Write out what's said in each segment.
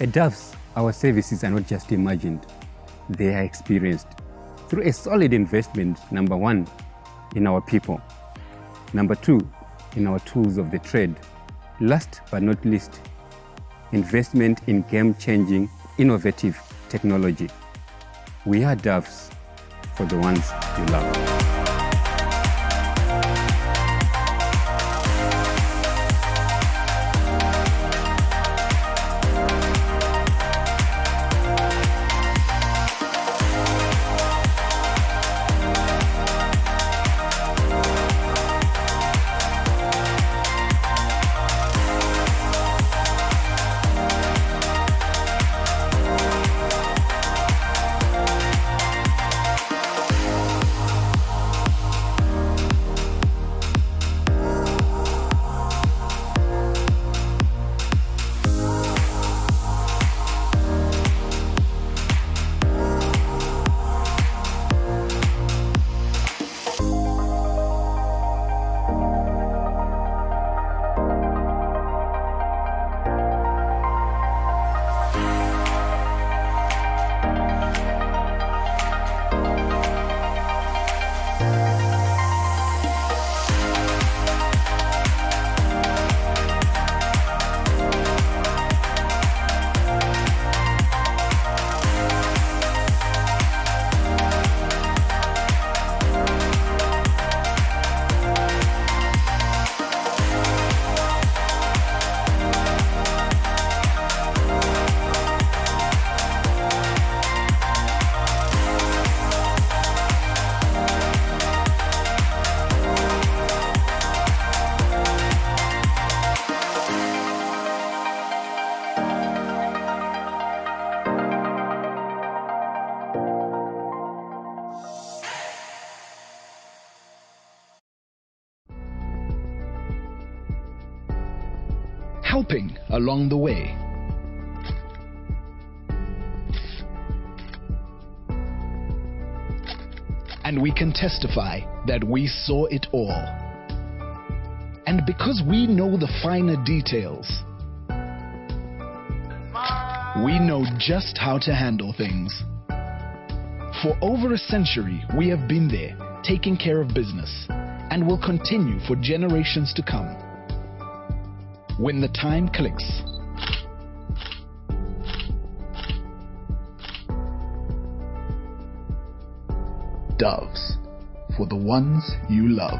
At Doves, our services are not just imagined, they are experienced through a solid investment, number one, in our people, number two, in our tools of the trade, last but not least, investment in game-changing, innovative technology. We are Doves for the ones you love. Helping along the way. And we can testify that we saw it all. And because we know the finer details, we know just how to handle things. For over a century, we have been there, taking care of business, and will continue for generations to come. When the time clicks, Doves for the ones you love.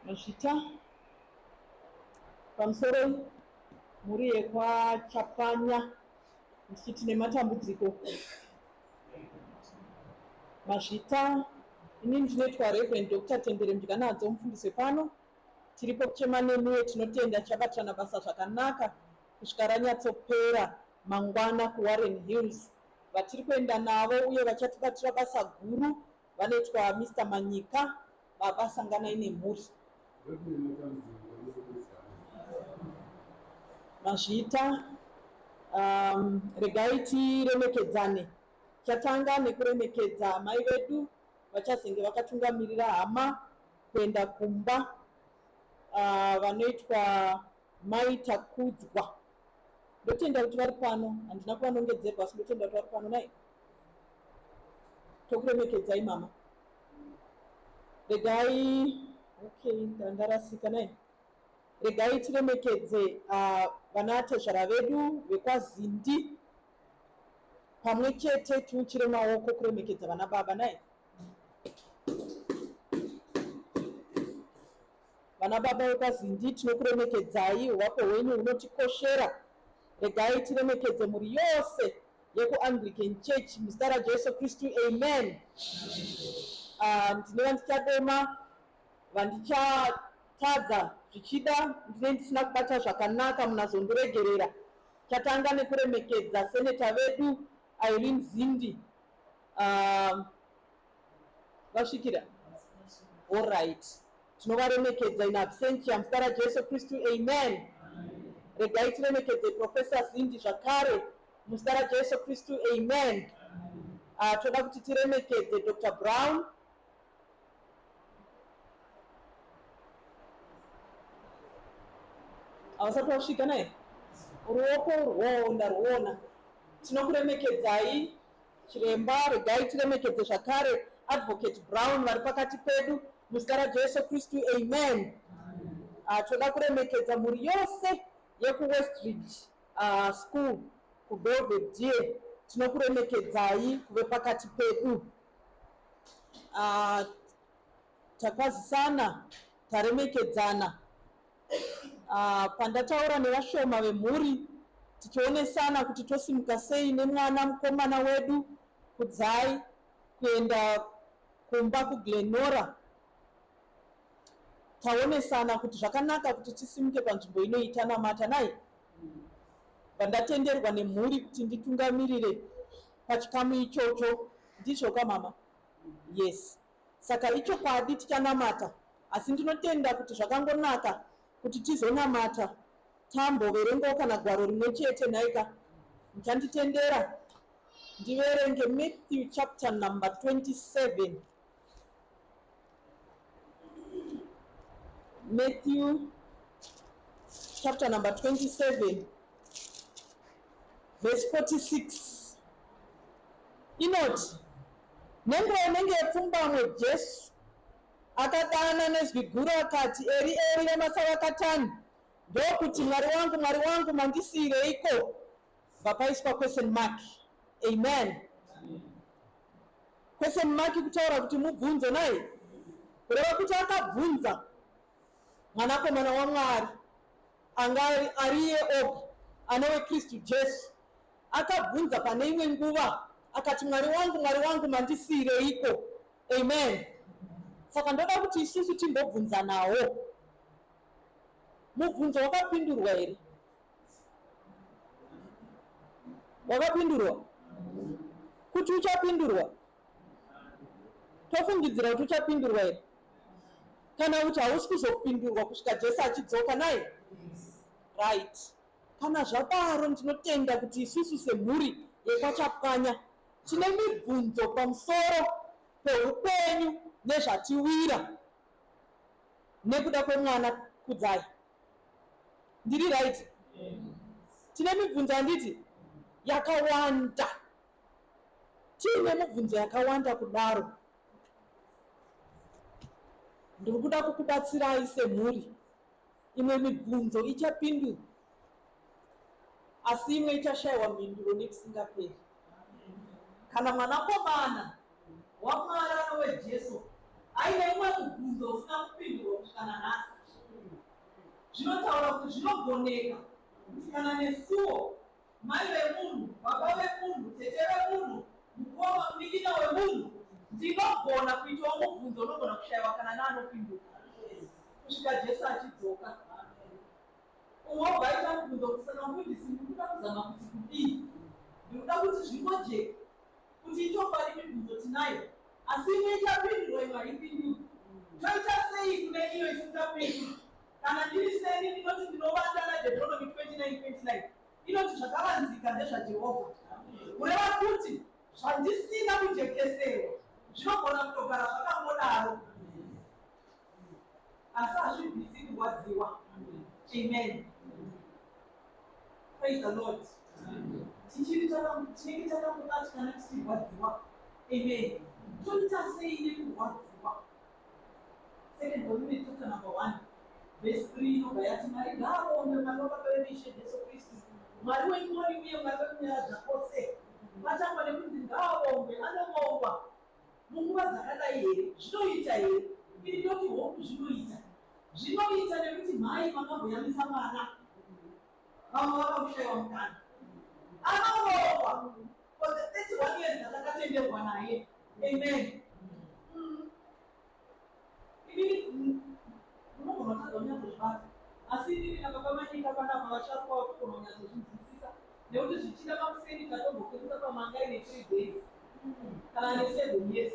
Mashita pamusoro muri yekwa Chapwanya ndichiti nematambudziko. Mashita ini ndinoitwa Reverend Dr. Tendere Mdyanadzo, mufundisi pano. Tiripo kuchema nemuye, tinotenda chabatana basa zvakanaka kusvika ranyatsopera mangwana kuWarren Hills. Vatiri kuenda navo uye vachatibatira basa guru vanoitwa Mr. Manyika vabasanganai nemhuri. Mazvita regai tiremekedzane. Chatanga nekuremekedza mai vedu vachazenge vakatungamirira hama kuenda kumba, vanoitwa mai Kudzai. Ndotenda kuti vari pano, handina kuvanongedzerwa, asi ndotenda kuti vari pano. Nai tokuremekedzai mama. Regai ndarasika nai. Regai tiremekedze vana tezvara vedu vekwaZindi pamwe chete tiuchire maoko kuremekedza vana baba. Nai vana baba vekwaZindi tinokuremekedzai, hwako hwenyu hunotikoshera. Regai tiremekedze muri yose yekuAnglican Church muzita raJesu Kristu, amen. Ndinova ndichadoma vandichatadza zvichida, ndine ndisina kubata zvakanaka, munazondiregerera. Chatanga nekuremekedza seneta vedu Irene Zindi. Vasvikira? All right. Tinovaremekedza in absentia muzita raJesu Kristu, amen. Regai tiremekedze Professor Zindi zvakare muzita raJesu Kristu, amen. Toda kuti tiremekedze Dr. Brown. Avasati vasvika naye ruoko urwo ndaruona. Tinokuremekedzai chiremba. Regai tiremekedze zvakare Advocate Brown vari pakati pedu muzita raJesu Kristu, amen. Toda kuremekedza muri yose yekuWestridge School kuBelvedere. Tinokuremekedzai kuve pakati pedu. Takwazisana, taremekedzana. Pandataura nevashoma vemhuri tichionesana kuti tosimuka sei nemwana mukomana wedu Kudzai kuenda kumba kuGlenora. Taonesana kuti zvakanaka kuti tisimuke panzvimbo inoita namata nai. Pandatenderwa nemhuri kuti nditungamirire pachikamu ichocho. Ndizvo mama? Yes. Saka icho kwadi tichanamata. Asi ndinotenda kuti zvakangonaka kuti tizonamata tamboverengawo kana gwaro rimwe chete naika. Muchanditendera ndiverenge Matthew chapter number 27. Matthew chapter number 27 verse 46. Inoti nenguva inenge yepfumbamwe Jesu akadana nezwi guru akati, Eri Eri yamasavakatani, ndokuti Mwari wangu mandisiyireiko? Vapaiswa question mark. Amen. Question mark kutaura kuti mubvunzo nai. Kureva kuti akabvunza mwanakomana waMwari anga ariye oga anowe Kristu Jesu. Akabvunza pane imwe nguva akati, Mwari wangu mandisiyireiko? Amen. Saka ndoda kuti isusu timbobvunza nawo. Mubvunzo wakapindurwa here? Wakapindurwa? Kuti uchapindurwa? Tofungidzira kuti uchapindurwa here? Kana kuti hausi kuzopindurwa kusvika Jesu achidzoka nai? Right. Kana zvadaro ndinotenda kuti isusu semhuri yekwaChapwanya tine mibvunzo pamusoro peupenyu nezvatiwira nekuda kwemwana Kudzai. Ndiri right? Tine mibvunzo handiti? Yakawanda. Tine mibvunzo yakawanda kudaro. Ndiri kuda kukubatsirai semhuri. Imwe mibvunzo ichapindurwa, asi imwe ichashayiwa mhinduro nekusingaperi. Kana mwanakomana waMwari anowe Jesu aine imwe mibvunzo usina kupindurwa kusvika nanhasi, zvinotaura kuti zvinogoneka kuti kana nesuwo mai vemunhu, baba vemunhu, tete vemunhu, mukoma, munin'ina wemunhu, ndinogona kuitawo mubvunzo unogona kushayiwa kana neanopindura kusvika Jesu achidzoka. Umwe waita mubvunzo kusana mufundisi, ndikuda kuzama kuti kudii, ndikuda kuti zvingojeka kuti itopari mibvunzo tinayo, asi imwe ichapindurwa imwe haipindurwi. Toita sei kune iyo isingapindurwi? Kana ndiri seni ndinoti ndinovanda naDeuteronomy 29:29 inoti zvakavanzika ndezvaJehovha, kureva kuti zvandisina kujekeserwa zvinogona kutogara zvakangodaro, asi hazvibvisi kurwadziwa. Amen. Praise the Lord. Tinenge takambodati kana tichirwadziwa. Amen. Toita sei nekurwadziwa? 2 Corinthians chapter number 1 verse 3 inobva yati, Mwari ngaavonge Mwari wababa vedu Ishe Jesu Kristu, Mwari wenyoni uye Mwari wekunyaradza kwose. Vatangwa nekunzi ngaavonge, anovongwa munguva dzakadai here? Zvinoita here? Ini ndoti hopu zvinoita. Zvinoita nekuti mhai makamboyamisa mwana, vamwe vakamushayiwa mukana. Anovongwa for the 31 years dzatakatenderwa naye. Amen. Ini unogona kutadza unyatsozvibata, asi inini nakapamanyika panapa vasharukwa vatogona kunyatsozvinzwisisa, nekuti zvichida pamuseni tatombokurisa pamanga ine 3 days kana ne7 years.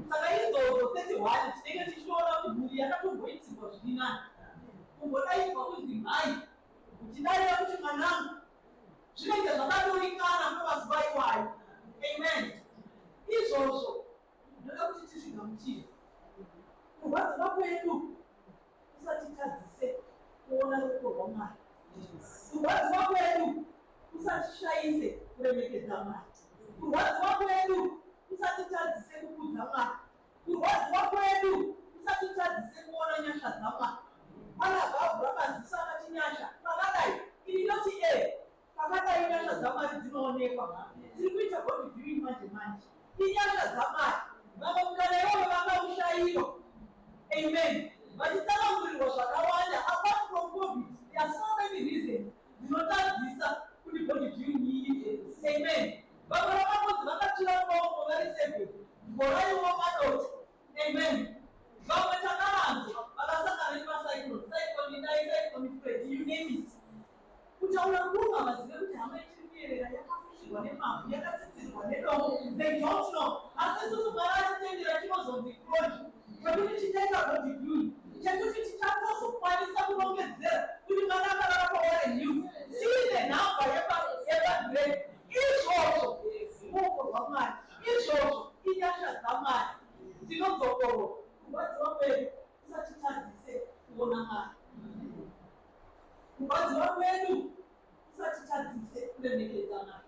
Saka idzodzo 31 tinenge tichitoona kuti mhuri yakatomboitirwa zviri nani, kumbodaidzwa kunzi mhai, uchidarira kuti mwanangu, zvinenge zvakatoringana kwemazuva iwayo. Amen. Izvozvo ndoda kuti tizvigamuchire. Kurwadziwa kwedu kusatitadzise kuona ruoko rwaMwari. Kurwadziwa kwedu kusatishayise kuremekedza Mwari. Kurwadziwa kwedu kusatitadzise kukudza Mwari. Kurwadziwa kwedu kusatitadzise kuona nyasha dzaMwari. Pana Bhabhura maziso akati nyasha pakadai, ini ndoti pakadai nyasha dzaMwari dzinoonekwa. Tiri kuita God viewing manje manje. Inyasha dzaMwari. Vamwe mukana ivovo vakamushayiro. Amen. Vachitsanangurirwa zvakawanda apart from COVID. There are so many reasons. Do not have visa. Put the body view need. Amen. But when I was very simple. But I want my out. Amen. But when I come you name it. Utaunaguma maziwa kuti hama ichirikuerera yakafishirwa nemavhu yakatsidzirwa nedomo. They don't know. Asi isusu mara atitendera chinozondikloni chekuti chitaita body viewing chekuti tichazokwanisa kurongedzera kuti mwana akarara paore news tiine nhamba yepagrade izvozvo ruoko rwamwari izvozvo inyasha dzamwari tinodzokorwa kurwadziwa kwedu tisati tadzise kuona mwari kurwadziwa kwedu tisati tadzise kuremekedza mwari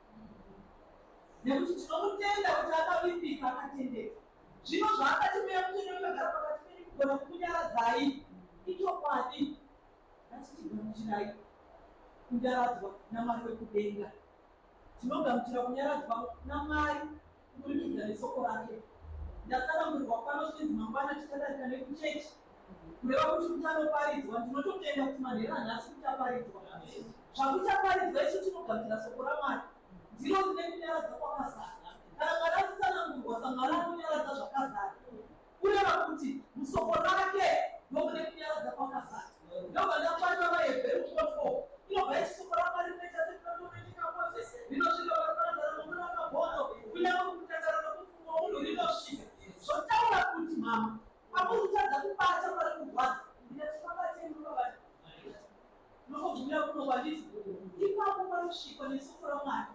nekuti tinomutenda kuti akavimbika akatendeka zvino zvaakatimeya mutendo wekagara pakati pedu kugona kumunyaradzai ichokwadi ngatitigamuchirai kunyaradzwa namwari wekudenga tinogamuchira kunyaradzwa namwari kuburikidza nesoko rake ndatsanangurirwa pano zvinzi mangwana tichadarika nekuchechi kureva kuti kuchanoparidzwa ndinototenda kuti manhero nhasi kuchaparidzwa zvakuchaparidzwa isu tinogamuchira soko ramwari ndiro rine kunyaradza kwakazara kana mwana atitsanangurwa samwari anonyaradza zvakazara kureva kuti musoko rake ndomune kunyaradza kwakazara ndobva ndapata vahebheru 4 inobva ichisoko ramwari rinoitasekunanonoitikaose rinosvika variparadzara nomuna magono kunyange kutangana nomupfumo munhu rinosvika zvotaura kuti mama pakuzotadza kubata pari kurwadza ndinatipabatendurovati nokobvumira kunokwandizi ipapo panosvikwa nesoko ramwari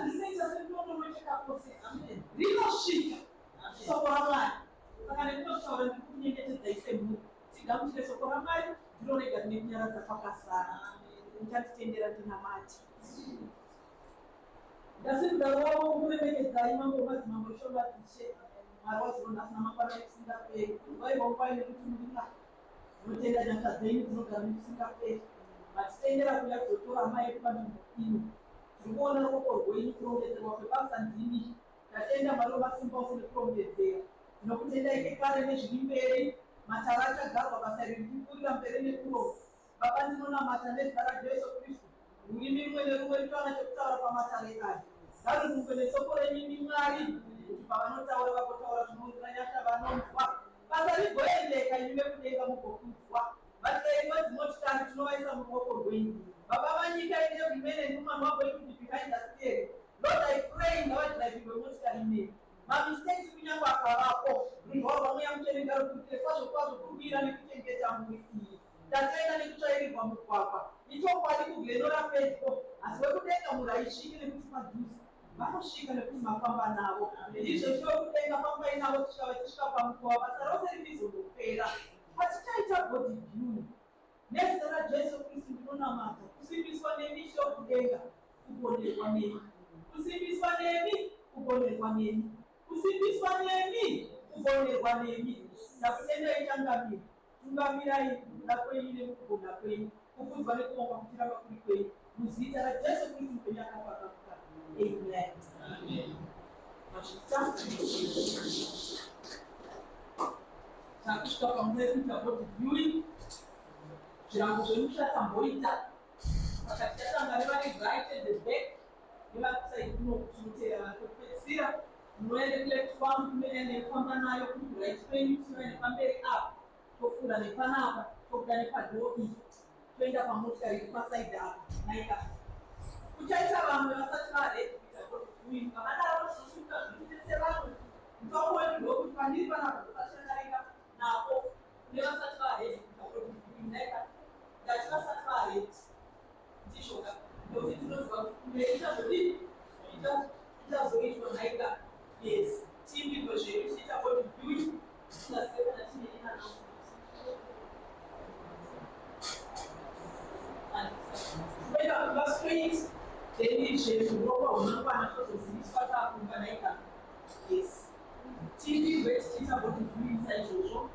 rinoita sekunononoitikakose rinosvika soko ramwari saka nekutaura ndikukunyengetedzai semhuri tigamuchire soko ramwari ndinorega rine kunyaradza kwakazara muchanditendera ndinamati ndasikudaro wavo kuremekedzai mangomadzimambo shomadzishe mwari wazvinonasina mangwana ekusingaperi vaivongwai nekutumurika unotenda nyasha dzenyu dzinogara nekusingaperi matitendera kuya kuzotora hama yedu panzvimbo ino tiri kuona ruoko rwenyu kurongedzerwa kwebasa ndini ndatenda mwari wemasimba ose nekurongedzera ndinokutendai kekare nezviri mberi matara achagarwa basa riri kupfuurira mberi nekurongo baba ndinonamata nezita rajesu kristu rurimi rumwe nerumwe ritoana chekutaura pamatare aya ngarurumwe nesoko renyimi mwari kuti pavanotaura vagotaura zvinounzira nyasha vanonzwa basa rigoendeka ime kudenga mugokudzwa vateereri vedzimotikari tinovaisa muruoko rwenyu baba vanyika ine zvimene ndumwana wagoi kuti behind the steering lord I pray ngavadhiraivhirwe motikari nemi mamistakes kunyange akavapo rudhwa rwamweya mucherenga rukutire kwazvo kwazvo kurwira nekuchengeta muviri iyi ndataenda nekutsvairirwa mugwagwa ichokwadi kuglenora pedyo asi wekudenga muraisviki nekuti padhuze vanosvika nekuti mafamba navo izvo chiwekudenga fambai navo tichava tisvika pamukova basa rose rinizondopera patichaita body viewing nezita rajesu kristu ndinonamata kusimbiswa nemi chokudenga kugonerwa nemi kusimbiswa nemi kugonerwa nemi kusimbiswa nemi kugonerwa nemi ndakutendai changamira tungamirai kuda kwenyu nekugona kwenyu kukudzwa nekuvonga kutiramba kuri kwenyu muzita rajesu kristu mpenyu akapakamuka amen takusvika pamunoi kuita body viewing zvirango zvenyu zvatamboita saka tichatanga nevari right at the back nevakusaidi kuno kutinotera vatopedzisira munoende kuleft farm munoende kufamba nayo kuri right kwenyu tinoende pamberi apa tofura nepanapa tobuda nepadhoo iyi toenda pamotikari iri pasaidi apa naika kuchaita vamwe vasati varedi kuita body vakadaro vazosvika zvinoitese vamwe mutongo wedu ndokuti pandiri panapa tokashangarika napo kune vasati varedi kuita body naika ngati vasati varedi ndizvoka ndokuti tinoziva kuti kumeita zvodii ichazoitwa naika yes timbirwe zvedu tichiita body viewing tisingazive kana tine inana Kuenda kwa street, then je kuropa unapana toto zilisipata kumanaika. Yes. TV wet tita body view inside Jojo.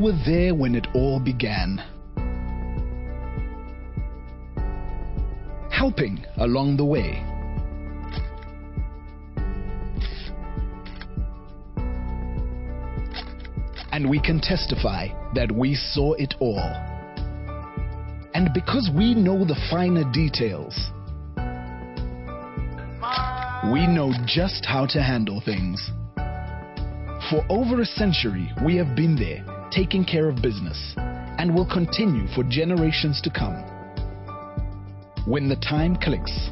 were there when it all began, helping along the way. And we can testify that we saw it all. And because we know the finer details, we know just how to handle things. For over a century, we have been there, taking care of business, and will continue for generations to come. When the time clicks,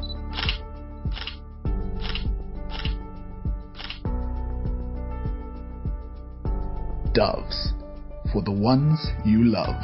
doves for the ones you love.